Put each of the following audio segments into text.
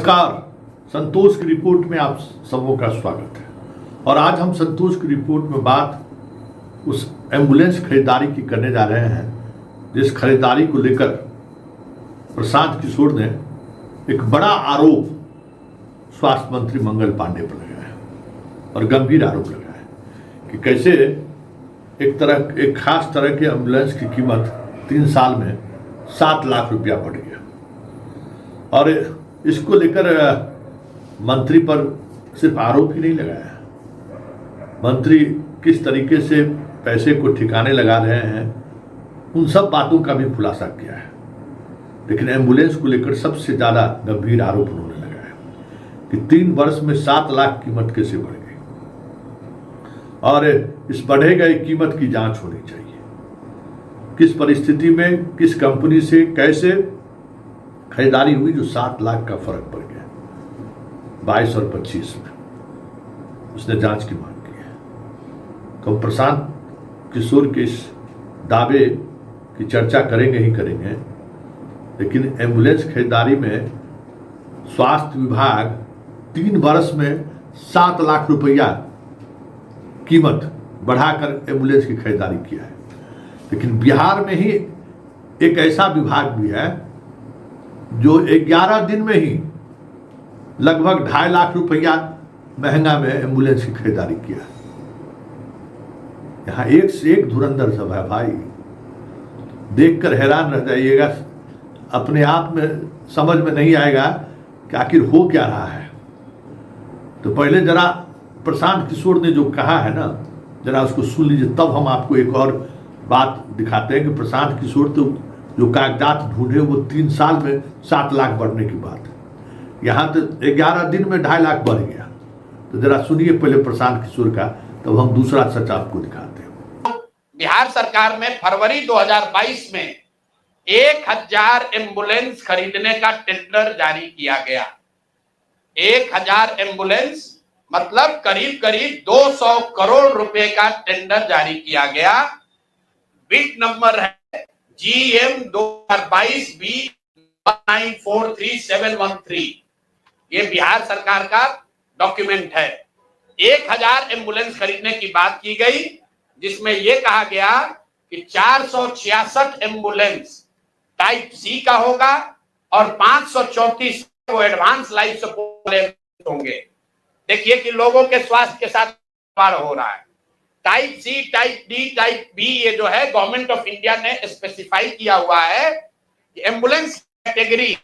नमस्कार। संतोष की रिपोर्ट में आप सबों का स्वागत है। और आज हम संतोष की रिपोर्ट में बात उस एम्बुलेंस खरीदारी की करने जा रहे हैं जिस खरीदारी को लेकर प्रशांत किशोर ने एक बड़ा आरोप स्वास्थ्य मंत्री मंगल पांडे पर लगाया है और गंभीर आरोप लगाया है कि कैसे एक खास तरह के एम्बुलेंस की कीमत 3 साल में 7 लाख रुपया बढ़ गया। और इसको लेकर मंत्री पर सिर्फ आरोप ही नहीं लगाया है, मंत्री किस तरीके से पैसे को ठिकाने लगा रहे हैं उन सब बातों का भी खुलासा किया है। लेकिन एम्बुलेंस को लेकर सबसे ज़्यादा गंभीर आरोप उन्होंने लगाया कि 3 वर्ष में 7 लाख कीमत कैसे बढ़ गई और इस बढ़े गई कीमत की जांच होनी चाहिए। किस परिस्थिति में किस कंपनी से कैसे खरीदारी हुई जो 7 लाख का फर्क पड़ गया 22 और 25 में, उसने जांच की मांग की है। तो प्रशांत किशोर के इस दावे की चर्चा करेंगे ही करेंगे। लेकिन एम्बुलेंस खरीदारी में स्वास्थ्य विभाग 3 वर्ष में 7 लाख रुपया कीमत बढ़ाकर एम्बुलेंस की खरीदारी किया है। लेकिन बिहार में ही एक ऐसा विभाग भी है जो 11 दिन में ही लगभग 2.5 लाख रुपया महंगा में एम्बुलेंस की खरीदारी किया। यहाँ एक से एक धुरंधर सब है भाई, देखकर हैरान रह जाइएगा। अपने आप में समझ में नहीं आएगा कि आखिर हो क्या रहा है। तो पहले जरा प्रशांत किशोर ने जो कहा है ना, जरा उसको सुन लीजिए, तब हम आपको एक और बात दिखाते हैं कि प्रशांत किशोर तो जो कागजात ढूंढे वो 3 साल में 7 लाख बढ़ने की बात है। यहाँ तो 11 दिन में 2.5 लाख बढ़ गया। तो जरा सुनिए पहले प्रशांत किशोर का, तब हम दूसरा सच आपको दिखाते हैं। बिहार सरकार में फरवरी 2022 में 1000 एम्बुलेंस खरीदने का टेंडर जारी किया गया। 1000 एम्बुलेंस मतलब करीब करीब 200 करोड़ रुपए का टेंडर जारी किया गया। बिड नंबर है GM 2022 B1943713। ये बिहार सरकार का डॉक्यूमेंट है। 1000 एम्बुलेंस खरीदने की बात की गई, जिसमें यह कहा गया कि 466 एम्बुलेंस टाइप सी का होगा और 534 को एडवांस लाइफ सपोर्ट होंगे। देखिए कि लोगों के स्वास्थ्य के साथ हो रहा है। Type C, type D, type B, ये जो है गवर्नमेंट ऑफ इंडिया ने स्पेसिफाई किया हुआ है कि एम्बुलेंस कैटेगरी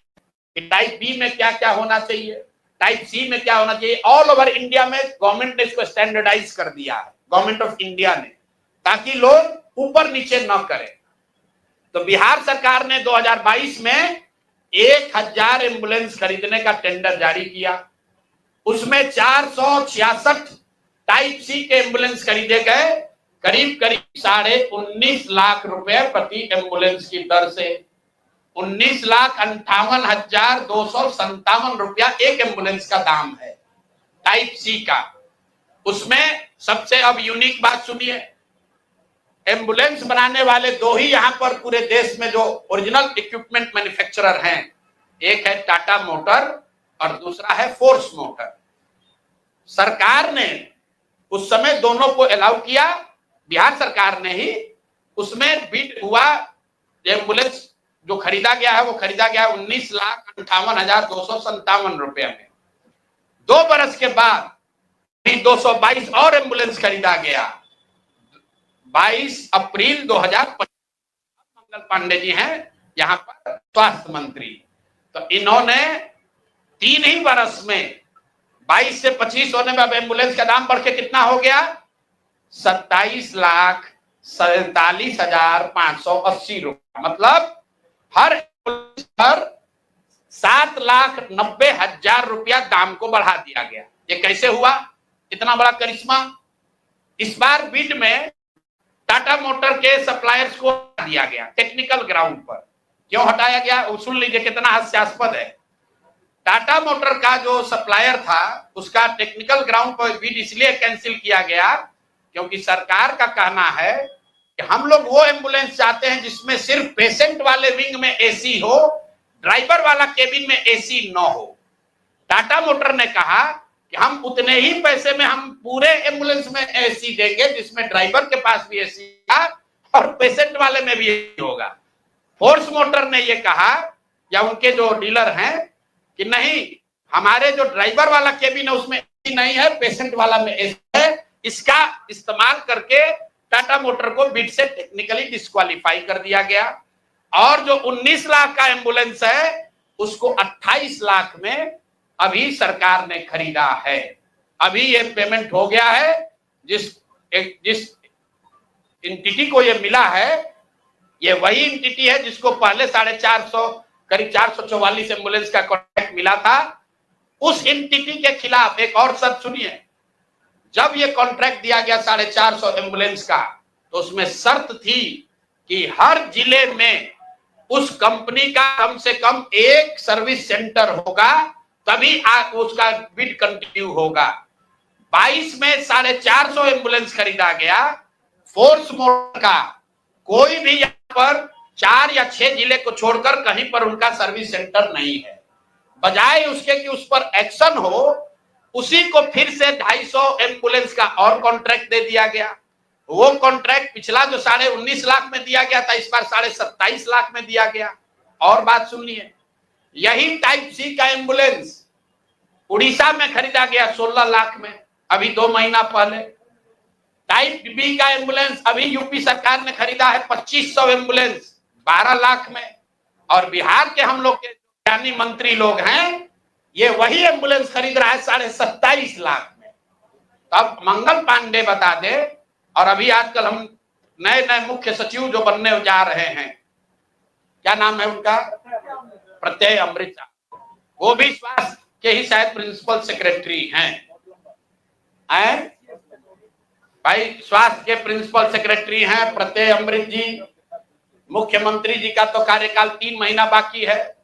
टाइप बी में क्या क्या होना चाहिए, टाइप सी में क्या होना चाहिए। ऑल ओवर इंडिया में गवर्नमेंट ने इसको स्टैंडर्डाइज कर दिया है, गवर्नमेंट ऑफ इंडिया ने, ताकि लोग ऊपर नीचे न करें। तो बिहार सरकार ने 2022 में 1000 एम्बुलेंस खरीदने का टेंडर जारी किया। उसमें 466 टाइप सी के एम्बुलेंस खरीदे गए, करीब करीब 19.5 लाख रुपए प्रति एम्बुलेंस की दर से। 19,58,257 रुपया एक एम्बुलेंस का दाम है टाइप सी का। उसमें सबसे अब यूनिक बात सुनिए, एम्बुलेंस बनाने वाले 2 ही यहां पर पूरे देश में जो ओरिजिनल इक्विपमेंट मैन्युफैक्चरर हैं, एक है टाटा मोटर और दूसरा है फोर्स मोटर। सरकार ने उस समय दोनों को अलाउ किया, बिहार सरकार ने ही। उसमें बिड हुआ, एम्बुलेंस जो खरीदा गया है वो खरीदा गया 19,58,257 रुपए में। 2 बरस के बाद 222 और एम्बुलेंस खरीदा गया। 22 अप्रैल 2025 मंगल पांडे जी हैं यहाँ पर स्वास्थ्य मंत्री। तो इन्होंने 3 ही बरस में 22 से 25 होने में अब एम्बुलेंस का दाम बढ़ के कितना हो गया, 27,47,580 रुपया। मतलब हर एम्बुलेंस पर 7,90,000 रुपया दाम को बढ़ा दिया गया। ये कैसे हुआ, इतना बड़ा करिश्मा। इस बार बिड में टाटा मोटर के सप्लायर्स को हटा दिया गया टेक्निकल ग्राउंड पर। क्यों हटाया गया, सुन लीजिए कितना हास्यास्पद है। टाटा मोटर का जो सप्लायर था उसका टेक्निकल ग्राउंड पर बिड इसलिए कैंसिल किया गया क्योंकि सरकार का कहना है कि हम लोग वो एम्बुलेंस चाहते हैं जिसमें सिर्फ पेशेंट वाले विंग में एसी हो, ड्राइवर वाला केबिन में एसी न हो। टाटा मोटर ने कहा कि हम उतने ही पैसे में हम पूरे एम्बुलेंस में एसी देंगे जिसमें ड्राइवर के पास भी एसी होगा और पेशेंट वाले में भी एसी होगा। फोर्स मोटर ने ये कहा, या उनके जो डीलर हैं, कि नहीं, हमारे जो ड्राइवर वाला केबिन है उसमें एसी नहीं है, पेशेंट वाला में एसी है। इसका इस्तेमाल करके टाटा मोटर को बिड से टेक्निकली डिस्क्वालीफाई कर दिया गया और जो 19 लाख का एम्बुलेंस है उसको 28 लाख में अभी सरकार ने खरीदा है। अभी ये पेमेंट हो गया है। जिस एंटिटी को ये मिला है, ये वही एंटिटी है जिसको पहले 450 करीब 444 एम्बुलेंस का कॉन्ट्रैक्ट मिला था। उस एंटिटी के खिलाफ एक और शर्त सुनिए, जब ये कॉन्ट्रैक्ट दिया गया 450 एम्बुलेंस का, तो उसमें शर्त थी कि हर जिले में उस कंपनी का कम से कम एक सर्विस सेंटर होगा, तभी उसका बिड कंटिन्यू होगा। 22 में 450 एम्बुलेंस खरीदा गया। फोर्स मोटर का कोई भी यहाँ पर 4 या 6 जिले को छोड़कर कहीं पर उनका सर्विस सेंटर नहीं है। बजाय उसके कि उस पर एक्शन हो, उसी को फिर से 250 एम्बुलेंस का और कॉन्ट्रैक्ट दे दिया गया। वो कॉन्ट्रैक्ट पिछला जो 19.5 लाख में दिया गया था, इस बार 27.5 लाख में दिया गया। और बात सुनिए, यही टाइप सी का एम्बुलेंस उड़ीसा में खरीदा गया 16 लाख में, अभी 2 महीना पहले। टाइप बी का एम्बुलेंस अभी यूपी सरकार ने खरीदा है 2500 एम्बुलेंस 12 लाख में। और बिहार के हम लोग के ज्ञानी मंत्री लोग हैं, ये वही एम्बुलेंस खरीद रहा है 27.5 लाख में। तब मंगल पांडे बता दे, और अभी आजकल हम नए मुख्य सचिव जो बनने जा रहे हैं, क्या नाम है उनका, प्रत्यय अमृत, वो भी स्वास्थ्य के ही शायद प्रिंसिपल सेक्रेटरी हैं। भाई स्वास्थ्य के प्रिंसिपल सेक्रेटरी हैं प्रत्यय अमृत जी। मुख्यमंत्री जी का तो कार्यकाल 3 महीना बाकी है,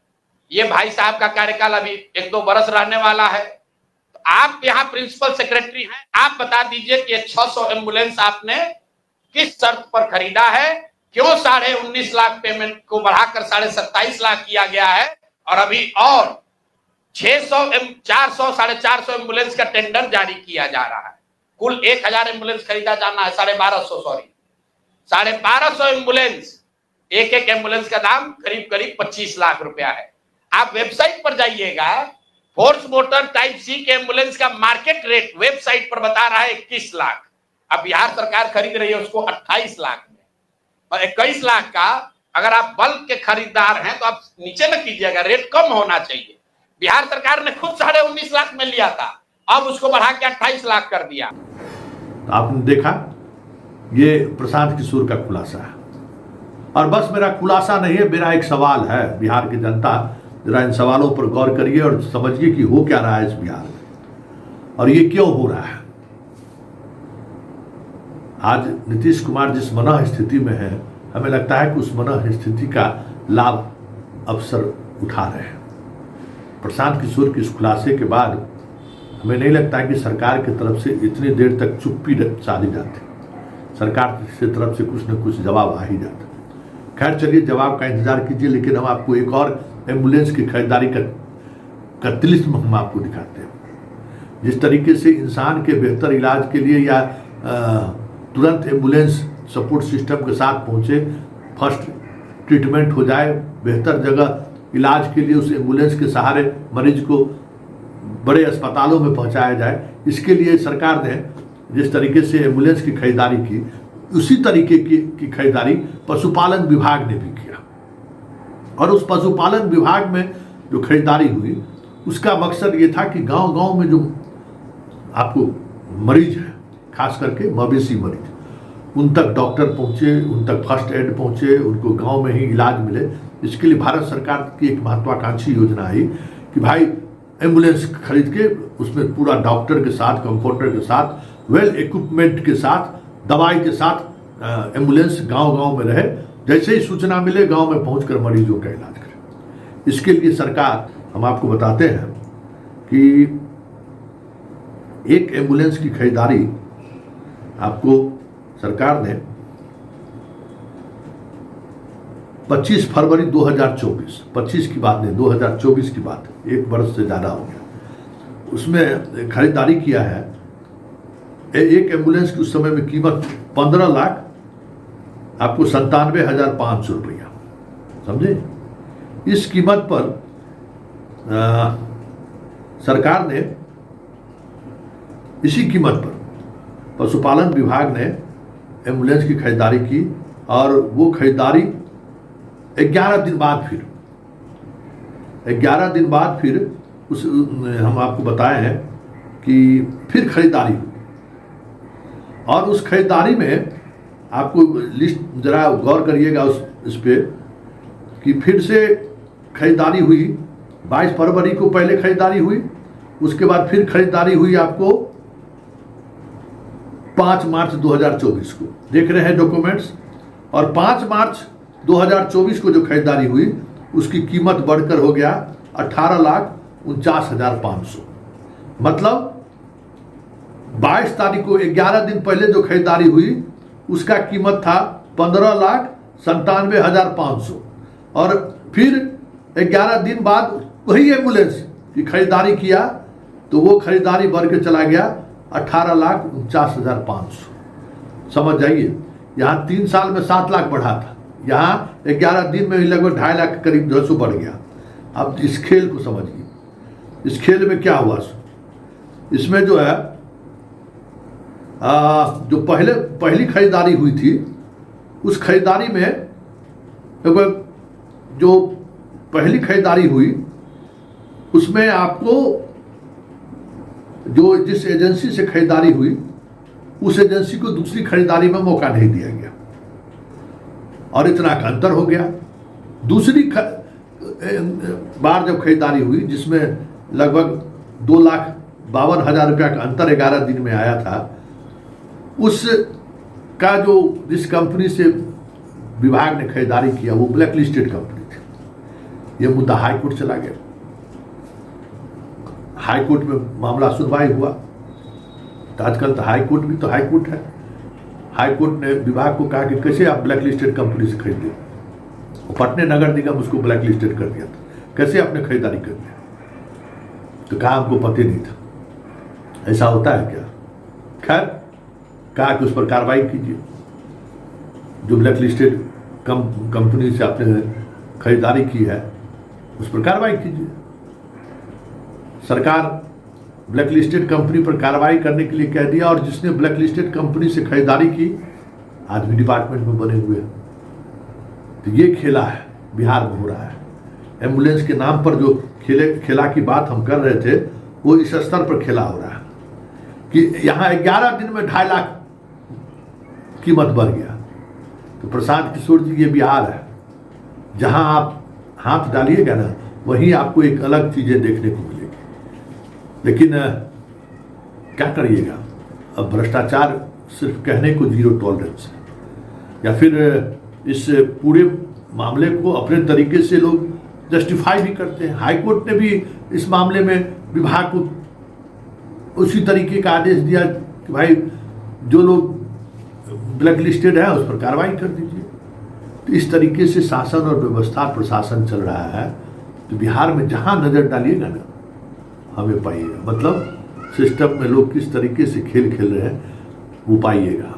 ये भाई साहब का कार्यकाल अभी 1-2 बरस रहने वाला है। तो आप यहाँ प्रिंसिपल सेक्रेटरी हैं, आप बता दीजिए कि 600 एम्बुलेंस आपने किस शर्त पर खरीदा है, क्यों 19.5 लाख पेमेंट को बढ़ाकर 27.5 लाख किया गया है, और अभी और 400 एम्बुलेंस का टेंडर जारी किया जा रहा है। कुल 1000 एम्बुलेंस खरीदा जाना है, 1250 एम्बुलेंस, एक एम्बुलेंस का दाम करीब 25 लाख रुपया है। आप वेबसाइट पर जाइएगा, फोर्स मोटर टाइप सी के एम्बुलेंस का मार्केट रेट वेबसाइट पर बता रहा है 21 लाख। अब बिहार सरकार खरीद रही है उसको 28 लाख में, और 21 लाख का अगर आप बल्क के खरीदार हैं तो आप नीचे न कीजिएगा, रेट कम होना चाहिए। बिहार सरकार ने खुद 19.5 लाख में लिया था, अब उसको बढ़ा के 28 लाख कर दिया। तो आपने देखा, ये प्रशांत किशोर का खुलासा है। और बस मेरा खुलासा नहीं है, मेरा एक सवाल है। बिहार की जनता जरा इन सवालों पर गौर करिए और समझिए कि हो क्या रहा है इस बिहार में और ये क्यों हो रहा है। आज नीतीश कुमार जिस मनः स्थिति में है, हमें लगता है कि उस मनः स्थिति का लाभ अवसर उठा रहे हैं। प्रशांत किशोर के इस खुलासे के बाद हमें नहीं लगता है कि सरकार की तरफ से इतनी देर तक चुप्पी साधी जाती, सरकार की तरफ से कुछ न कुछ जवाब आ ही जाता। खैर चलिए, जवाब का इंतजार कीजिए, लेकिन हम आपको एक और एम्बुलेंस की खरीदारी का तिलिस्म हम आपको दिखाते हैं। जिस तरीके से इंसान के बेहतर इलाज के लिए या तुरंत एम्बुलेंस सपोर्ट सिस्टम के साथ पहुंचे, फर्स्ट ट्रीटमेंट हो जाए, बेहतर जगह इलाज के लिए उस एम्बुलेंस के सहारे मरीज को बड़े अस्पतालों में पहुंचाया जाए, इसके लिए सरकार ने जिस तरीके से एम्बुलेंस की खरीदारी की, उसी तरीके की खरीदारी पशुपालन विभाग ने भी किया। और उस पशुपालन विभाग में जो खरीदारी हुई, उसका मकसद ये था कि गांव-गांव में जो आपको मरीज हैं, खास करके मवेशी मरीज, उन तक डॉक्टर पहुंचे, उन तक फर्स्ट एड पहुंचे, उनको गांव में ही इलाज मिले। इसके लिए भारत सरकार की एक महत्वाकांक्षी योजना आई कि भाई एम्बुलेंस खरीद के उसमें पूरा डॉक्टर के साथ, कंपाउंडर के साथ, वेल इक्विपमेंट के साथ, दवाई के साथ एम्बुलेंस गांव-गांव में रहे, जैसे ही सूचना मिले गांव में पहुंचकर मरीजों का इलाज करें। इसके लिए सरकार, हम आपको बताते हैं कि एक एम्बुलेंस की खरीदारी आपको सरकार ने 25 फरवरी 2024, 25 की बात नहीं, 2024 की बात, 1 वर्ष से ज़्यादा हो गया, उसमें खरीदारी किया है। एक एम्बुलेंस की उस समय में कीमत 15,00,000 आपको 97,500 रुपया, समझे। इस कीमत पर सरकार ने, इसी कीमत पर पशुपालन विभाग ने एम्बुलेंस की खरीदारी की और वो खरीदारी 11 दिन बाद फिर उस हम आपको बताए हैं कि फिर खरीदारी हुई। और उस खरीदारी में आपको लिस्ट जरा गौर करिएगा इस पे कि फिर से खरीदारी हुई 22 फरवरी को पहले खरीदारी हुई, उसके बाद फिर खरीदारी हुई आपको 5 मार्च 2024 को, देख रहे हैं डॉक्यूमेंट्स। और 5 मार्च 2024 को जो खरीदारी हुई उसकी कीमत बढ़कर हो गया 18,49,500। मतलब 22 तारीख को 11 दिन पहले जो खरीदारी हुई उसका कीमत था 15,97,500 और फिर 11 दिन बाद वही एम्बुलेंस की खरीदारी किया तो वो खरीदारी बढ़ के चला गया 18,49,500। समझ जाइए, यहाँ 3 साल में 7 लाख बढ़ा था, यहाँ 11 दिन में ही लगभग 2.5 लाख के करीब जो है बढ़ गया। अब इस खेल को समझिए, इस खेल में क्या हुआ। इसमें जो है जो पहली खरीदारी हुई थी उस खरीदारी में लगभग जो पहली खरीदारी हुई उसमें आपको जो जिस एजेंसी से खरीदारी हुई उस एजेंसी को दूसरी खरीदारी में मौका नहीं दिया गया और इतना का अंतर हो गया। दूसरी बार जब खरीदारी हुई जिसमें लगभग 2,52,000 रुपया का अंतर 11 दिन में आया था, उस का जो जिस कंपनी से विभाग ने खरीदारी किया वो ब्लैक लिस्टेड कंपनी थी। यह मुद्दा हाई कोर्ट चला गया। हाई कोर्ट में मामला सुनवाई हुआ। तो आजकल तो हाई कोर्ट भी तो हाई कोर्ट है। हाई कोर्ट ने विभाग को कहा कि कैसे आप ब्लैक लिस्टेड कंपनी से खरीदे। पटने नगर निगम उसको ब्लैक लिस्टेड कर दिया था, कैसे आपने खरीदारी कर दी। तो कहा हमको पता नहीं था। ऐसा होता है क्या। खैर कहा कि उस पर कार्रवाई कीजिए, जो ब्लैक लिस्टेड कंपनी से आपने खरीदारी की है उस पर कार्रवाई कीजिए। सरकार ब्लैक लिस्टेड कंपनी पर कार्रवाई करने के लिए कह दिया और जिसने ब्लैक लिस्टेड कंपनी से खरीदारी की आज भी डिपार्टमेंट में बने हुए हैं। तो ये खेला है बिहार में हो रहा है। एम्बुलेंस के नाम पर जो खेला की बात हम कर रहे थे वो इस स्तर पर खेला हो रहा है कि यहाँ 11 दिन में 2.5 लाख कीमत बढ़ गया। तो प्रशांत किशोर जी ये बिहार है, जहाँ आप हाथ डालिएगा ना वहीं आपको एक अलग चीजें देखने को मिलेगी। लेकिन क्या करिएगा, अब भ्रष्टाचार सिर्फ कहने को जीरो टॉलरेंस है, या फिर इस पूरे मामले को अपने तरीके से लोग जस्टिफाई भी करते हैं। हाई कोर्ट ने भी इस मामले में विभाग को उसी तरीके का आदेश दिया कि भाई जो लोग ब्लैक लिस्टेड है उस पर कार्रवाई कर दीजिए। तो इस तरीके से शासन और व्यवस्था प्रशासन चल रहा है। तो बिहार में जहाँ नज़र डालिएगा ना हमें पाइएगा, मतलब सिस्टम में लोग किस तरीके से खेल खेल रहे हैं वो पाइएगा।